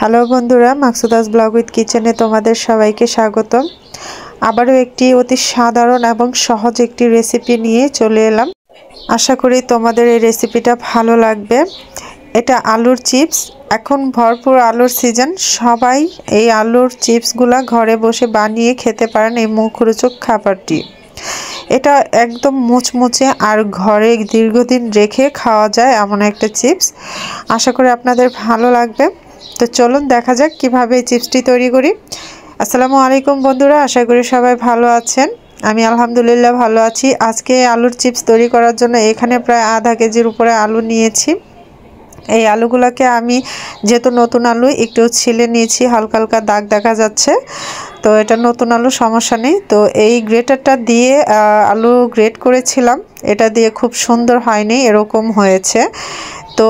Hello বন্ধুরা, মাকসুদাস blog with কিচেনে তোমাদের সবাইকে স্বাগতম। আবারও একটি অতি সাধারণ এবং সহজ একটি রেসিপি নিয়ে চলে এলাম। আশা করি তোমাদের এই রেসিপিটা ভালো লাগবে। এটা আলুর চিপস। এখন ভরপুর আলুর সিজন, সবাই এই আলুর চিপসগুলা ঘরে বসে বানিয়ে খেতে পারেন এই মুখরোচক খাবারটি। এটা একদম মুচমুচে আর ঘরে দীর্ঘদিন রেখে খাওয়া যায় এমন একটা চিপস। আশা করি আপনাদের ভালো লাগবে। তো চলুন দেখা যাক কিভাবে এই চিপসটি তৈরি করি। আসসালামু আলাইকুম বন্ধুরা, আশা করি সবাই ভালো আছেন। আমি আলহামদুলিল্লাহ ভালো আছি। আজকে আলুর চিপস তৈরি করার জন্য এখানে প্রায় আধা কেজির উপরে আলু নিয়েছি। এই আলুগুলোকে আমি যেহেতু নতুন আলু একটু ছিলে নিয়েছি, হালকা হালকা দাগ দেখা যাচ্ছে, তো এটা নতুন আলু, সমস্যা নেই। তো এই গ্রেটারটা দিয়ে আলু গ্রেট করেছিলাম, এটা দিয়ে খুব সুন্দর হয়নি, এরকম হয়েছে। তো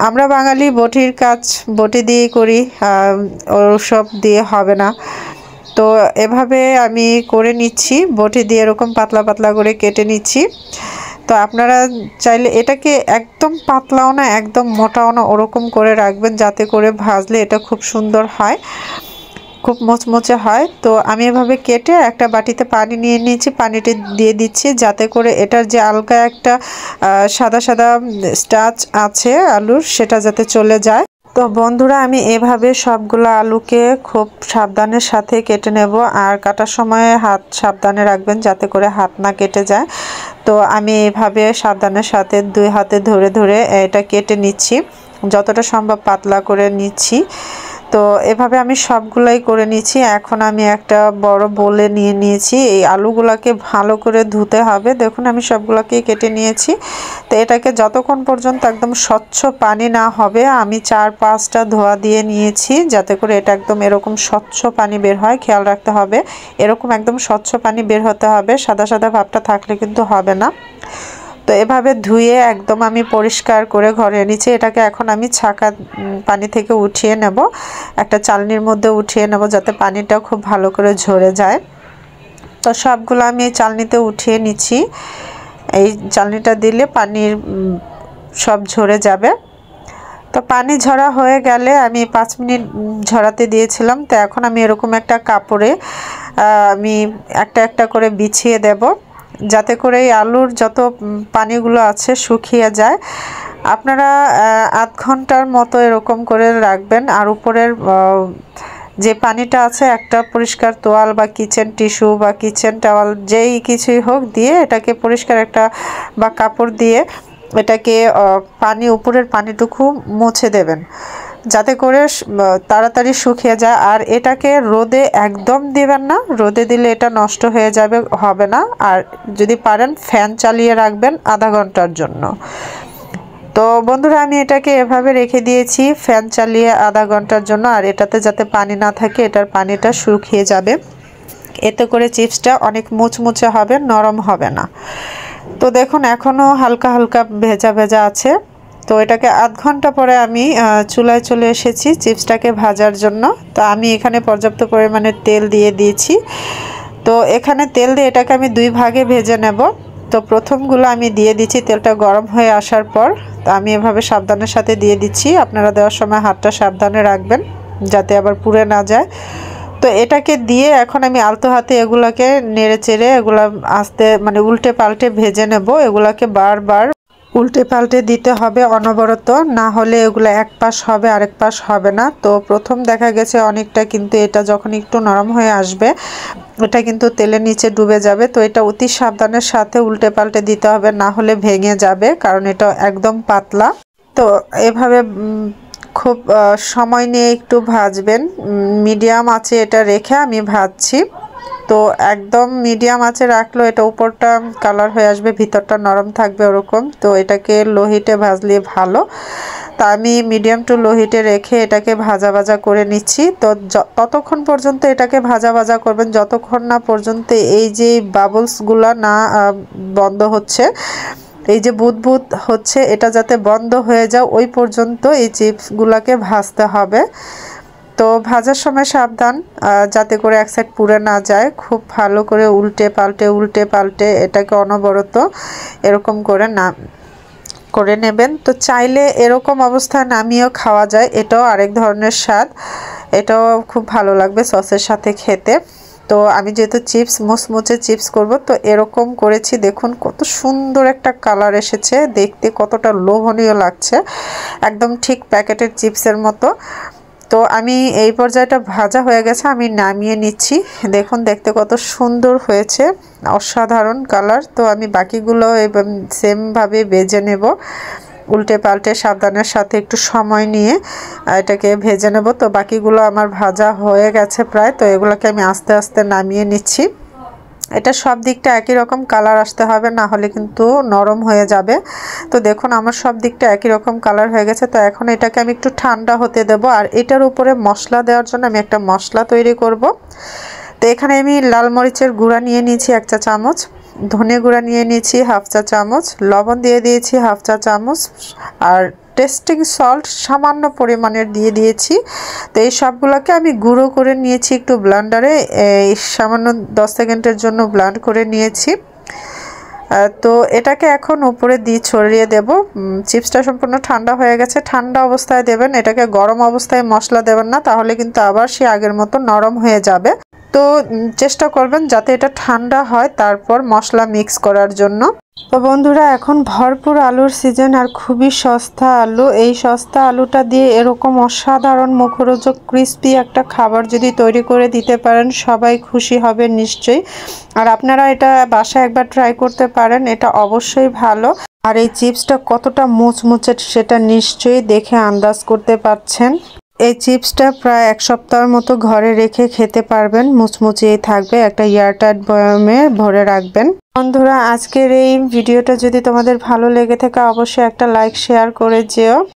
আমরা বাঙালি বটির কাজ বটি দিয়েই করি, ওসব দিয়ে হবে না। তো এভাবে আমি করে নিচ্ছি, বটি দিয়ে এরকম পাতলা পাতলা করে কেটে নিচ্ছি। তো আপনারা চাইলে এটাকে একদম পাতলাও না একদম মোটাও না, ওরকম করে রাখবেন যাতে করে ভাজলে এটা খুব সুন্দর হয়, খুব মোচমোচে হয়। তো আমি এভাবে কেটে একটা বাটিতে পানি নিয়ে নিয়েছি, পানিটি দিয়ে দিচ্ছি যাতে করে এটার যে হালকা একটা সাদা সাদা স্টার্চ আছে আলুর, সেটা যাতে চলে যায়। তো বন্ধুরা, আমি এভাবে সবগুলো আলুকে খুব সাবধানের সাথে কেটে নেব, আর কাটার সময় হাত সাবধানে রাখবেন যাতে করে হাত না কেটে যায়। তো আমি এভাবে সাবধানের সাথে দুই হাতে ধরে ধরে এটা কেটে নিচ্ছি, যতটা সম্ভব পাতলা করে নিচ্ছি। তো এভাবে আমি সবগুলাই করে নিচ্ছি। এখন আমি একটা বড় বোলে নিয়ে নিয়েছি, এই আলুগুলাকে ভালো করে ধুতে হবে। দেখুন আমি সবগুলোকেই কেটে নিয়েছি। তো এটাকে যতক্ষণ পর্যন্ত একদম স্বচ্ছ পানি না হবে, আমি 4-5টা ধোয়া দিয়ে নিয়েছি যাতে করে এটা একদম এরকম স্বচ্ছ পানি বের হয়। খেয়াল রাখতে হবে এরকম একদম স্বচ্ছ পানি বের হতে হবে, সাদা সাদা ভাবটা থাকলে কিন্তু হবে না। তো এভাবে ধুয়ে একদম আমি পরিষ্কার করে ঘরে এনেছি। এটাকে এখন আমি ছাঁকা পানি থেকে উঠিয়ে নেব, একটা চালনির মধ্যে উঠিয়ে নেব যাতে পানিটা খুব ভালো করে ঝরে যায়। তো সবগুলো আমি এই চালনিতে উঠিয়ে নিচ্ছি। এই চালনিটা দিলে পানির সব ঝরে যাবে। তো পানি ঝরা হয়ে গেলে আমি 5 মিনিট ঝরাতে দিয়েছিলাম। তো এখন আমি এরকম একটা কাপড়ে আমি একটা একটা করে বিছিয়ে দেব যাতে করে এই আলুর যত পানিগুলো আছে শুকিয়ে যায়। আপনারা আধ ঘন্টার মতো এরকম করে রাখবেন। আর উপরের যে পানিটা আছে একটা পরিষ্কার তোয়াল বা কিচেন টিস্যু বা কিচেন টাওয়াল যেই কিছুই হোক দিয়ে এটাকে পরিষ্কার একটা বা কাপড় দিয়ে এটাকে পানি উপরের পানিটুকু মুছে দেবেন যাতে করে তাড়াতাড়ি শুকিয়ে যায়। আর এটাকে রোদে একদম দিবেন না, রোদে দিলে এটা নষ্ট হয়ে যাবে, হবে না। আর যদি পারেন ফ্যান চালিয়ে রাখবেন আধা ঘন্টার জন্য। তো বন্ধুরা, আমি এটাকে এভাবে রেখে দিয়েছি ফ্যান চালিয়ে আধা ঘন্টার জন্য। আর এটাতে যাতে পানি না থাকে, এটার পানিটা শুকিয়ে যাবে, এতে করে চিপসটা অনেক মুচমুচে হবে, নরম হবে না। তো দেখুন এখনও হালকা হালকা ভেজা ভেজা আছে। তো এটাকে আধ ঘন্টা পরে আমি চুলায় চলে এসেছি চিপসটাকে ভাজার জন্য। তো আমি এখানে পর্যাপ্ত পরিমাণে তেল দিয়ে দিয়েছি। তো এখানে তেল দিয়ে এটাকে আমি 2 ভাগে ভেজে নেব। তো প্রথমগুলো আমি দিয়ে দিচ্ছি তেলটা গরম হয়ে আসার পর। তো আমি এভাবে সাবধানের সাথে দিয়ে দিচ্ছি। আপনারা দেওয়ার সময় হাতটা সাবধানে রাখবেন যাতে আবার পুড়ে না যায়। তো এটাকে দিয়ে এখন আমি আলতো হাতে এগুলাকে নেড়ে চেড়ে এগুলা আস্তে মানে উল্টে পাল্টে ভেজে নেব। এগুলাকে বারবার উল্টে পাল্টে দিতে হবে অনবরত, না হলে এগুলো এক পাশ হবে আরেক পাশ হবে না। তো প্রথম দেখা গেছে অনেকটা, কিন্তু এটা যখন একটু নরম হয়ে আসবে এটা কিন্তু তেলের নিচে ডুবে যাবে। তো এটা অতি সাবধানের সাথে উল্টে পাল্টে দিতে হবে, না হলে ভেঙে যাবে, কারণ এটা একদম পাতলা। তো এভাবে খুব সময় নিয়ে একটু ভাজবেন, মিডিয়াম আঁচে এটা রেখে আমি ভাজছি। তো একদম মিডিয়াম আঁচে রাখলো এটা উপরটা কালার হয়ে আসবে, ভিতরটা নরম থাকবে ওরকম। তো এটাকে লো হিটে ভাজলে ভালো। তা আমি মিডিয়াম টু লো হিটে রেখে এটাকে ভাজা ভাজা করে নিচ্ছি। তো ততক্ষণ পর্যন্ত এটাকে ভাজা ভাজা করবেন যতক্ষণ না পর্যন্ত এই যে বাবলসগুলো না বন্ধ হচ্ছে, এই যে বুদবুদ হচ্ছে এটা যাতে বন্ধ হয়ে যায় ওই পর্যন্ত এই চিপসগুলোকে ভাজতে হবে। তো ভাজার সময় সাবধান যাতে করে এক সাইড পুড়ে না যায়। খুব ভালো করে উল্টে পাল্টে এটাকে অনবরত এরকম করে নেবেন। তো চাইলে এরকম অবস্থায় নামিয়েও খাওয়া যায়, এটাও আরেক ধরনের স্বাদ। এটাও খুব ভালো লাগবে সসের সাথে খেতে। তো আমি যেহেতু চিপস মুচমুচে চিপস করব, তো এরকম করেছি। দেখুন কত সুন্দর একটা কালার এসেছে, দেখতে কতটা লোভনীয় লাগছে, একদম ঠিক প্যাকেটের চিপসের মতো। তো আমি এই পর্যায়টা ভাজা হয়ে গেছে, আমি নামিয়ে নিচ্ছি। দেখুন দেখতে কত সুন্দর হয়েছে, অসাধারণ কালার। তো আমি বাকিগুলো সেমভাবে ভেজে নেব, উল্টে পাল্টে সাবধানের সাথে একটু সময় নিয়ে এটাকে ভেজে নেব। তো বাকিগুলো আমার ভাজা হয়ে গেছে প্রায়, তো এগুলোকে আমি আস্তে আস্তে নামিয়ে নিচ্ছি। এটা সব দিকটা একই রকম কালার আসতে হবে, না হলে কিন্তু নরম হয়ে যাবে। তো দেখুন আমার সব দিকটা একই রকম কালার হয়ে গেছে। তো এখন এটাকে আমি একটু ঠান্ডা হতে দেব, আর এটার উপরে মশলা দেওয়ার জন্য আমি একটা মশলা তৈরি করব। তো এখানে আমি লাল মরিচের গুঁড়া নিয়ে নিয়েছি 1 চা চামচ, ধনে গুঁড়া নিয়ে নিয়েছি 1/2 চা চামচ, লবণ দিয়ে দিয়েছি 1/2 চা চামচ, আর টেস্টিং সল্ট সামান্য পরিমাণের দিয়ে দিয়েছি। তো এই সবগুলোকে আমি গুঁড়ো করে নিয়েছি একটু ব্লেন্ডারে, এই সামান্য 10 সেকেন্ডের জন্য ব্লেন্ড করে নিয়েছি। তো এটাকে এখন উপরে দিয়ে ছড়িয়ে দেব। চিপসটা সম্পূর্ণ ঠান্ডা হয়ে গেছে, ঠান্ডা অবস্থায় দেবেন, এটাকে গরম অবস্থায় মশলা দেবেন না, তাহলে কিন্তু আবার সে আগের মতো নরম হয়ে যাবে। তো চেষ্টা করবেন যাতে এটা ঠান্ডা হয় তারপর মশলা মিক্স করার জন্য। তো বন্ধুরা এখন ভরপুর আলুর সিজন, আর খুবই সস্তা আলু। এই সস্তা আলুটা দিয়ে এরকম অসাধারণ মুখরোচক ক্রিস্পি একটা খাবার যদি তৈরি করে দিতে পারেন, সবাই খুশি হবে নিশ্চয়ই। আর আপনারা এটা বাসায় একবার ট্রাই করতে পারেন, এটা অবশ্যই ভালো। আর এই চিপসটা কতটা মুচমুচে সেটা নিশ্চয়ই দেখে আন্দাজ করতে পারছেন। এই চিপসটা প্রায় 1 সপ্তাহের মতো ঘরে রেখে খেতে পারবেন, মুচমুচিয়েই থাকবে। একটা এয়ারটাইট বয়ামে ভরে রাখবেন। বন্ধুরা আজকের এই ভিডিওটা যদি তোমাদের ভালো লেগে থাকে অবশ্যই একটা লাইক শেয়ার করে যেও।